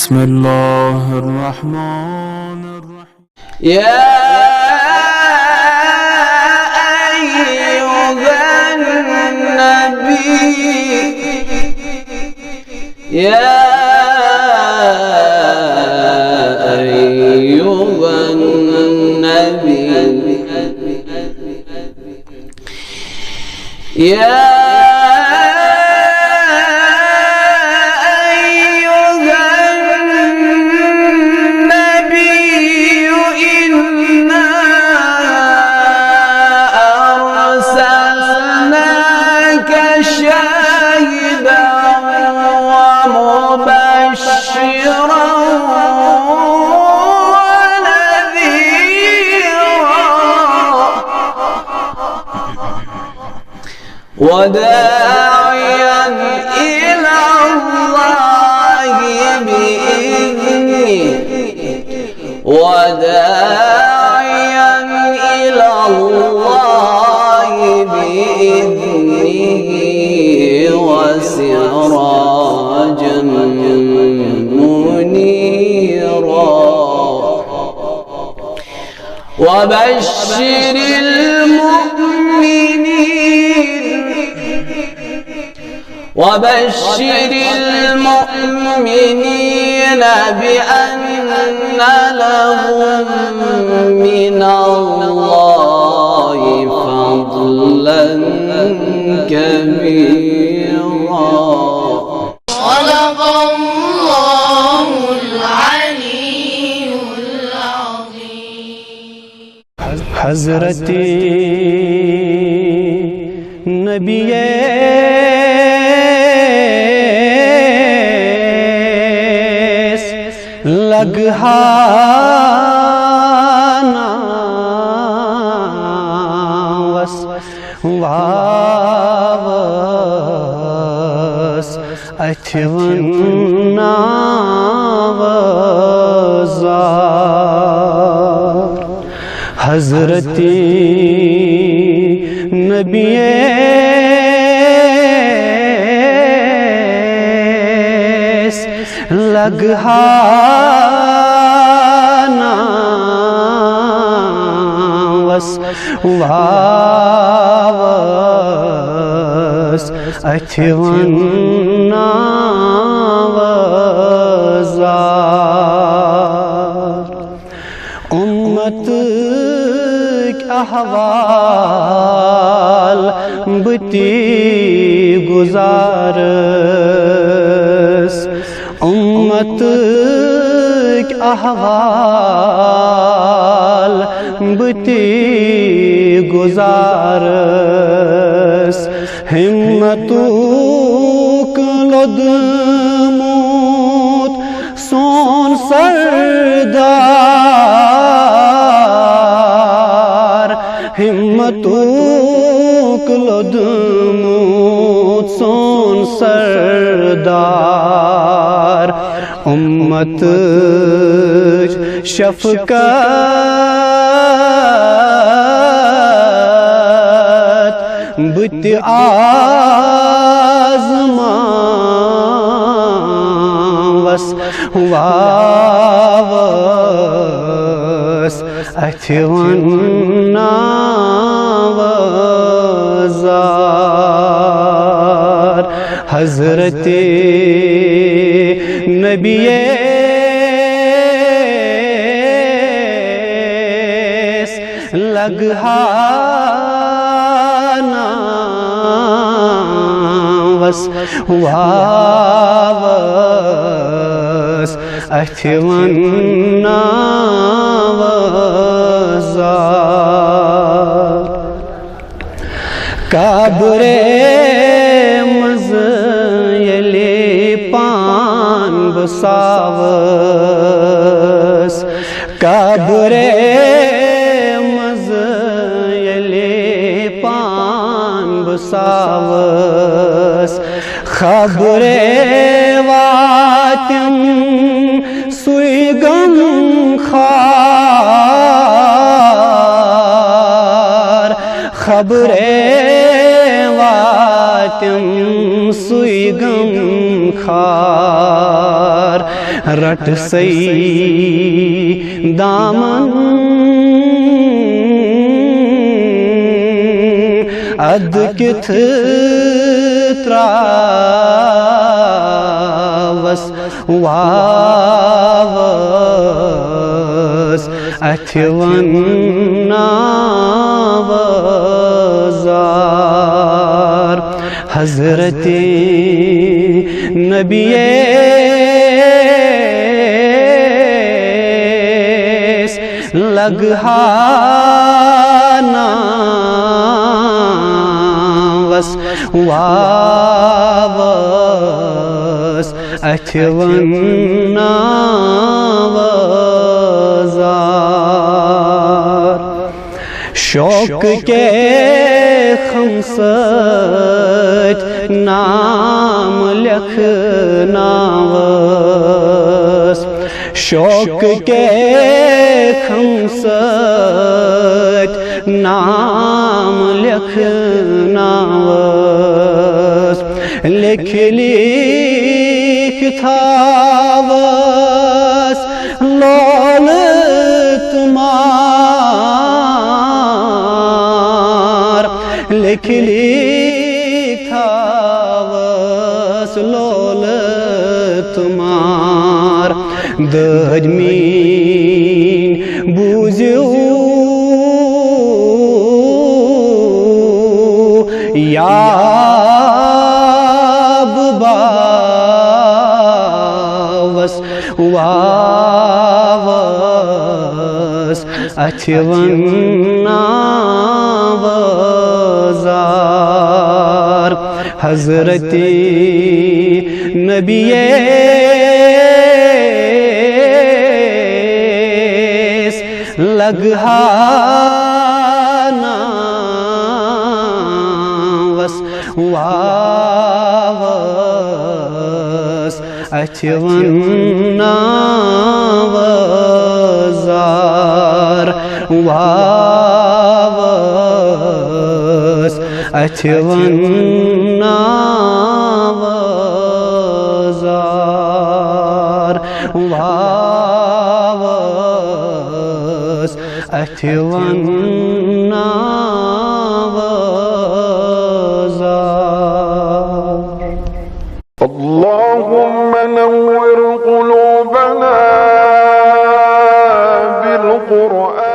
बिस्मिल्लाहिर्रहमानिर्रहीम। या अय्युहन नबी, या अय्युहन नबी, या وداعيا إلى الله بإذنه، وداعيا إلى الله بإذنه وسراجا منيرا. وبشر المؤمنين بأن لهم من الله فضلا كبيرا. صدق الله العلي العظيم. حضرت नबी लगहाना वस वावस अथवन्ना वज़ा हज़रती नबी लगहाना वस वावस अथवन्ना वज़ा उम्मत अहवाल बती गुज़ारस उम्मत अहवाल बती गुज़ारस हिम्मतुक लुदमूत सोन सरदार हिम्मतुक लुदमूत सोन सरदार उम्मत शफ़क़त बुत आज़मा वस वावस अथवन्ना वज़ा हज़रते नबी लगहाना वस वावस अथवन्ना वज़ा काबरे मज़ यले पान बसावस काबरे सावस खबरे वातिम सुइगम खार खबरे वातिम सुइगम खार रट सई दामन अद किथ त्रावस वावस अथवन नावजार हजरते नबिये लगहाना वस वावस अथवन नावजार शौक के खमसत नाम लिखनावस शौक के खमसत नाम लिखनावस लिख लिख थावस लोल तुम्हार लिख लिख थावस लोल तुम्हार दजमीन बूझू याब बावस वावस अथवन नावजार हजरते नबिये लगहाना वस वावस अथवन नावजार वावस अथवन नावजार वावस अथवन नावजार اللهم نور قلوبنا بالقرآن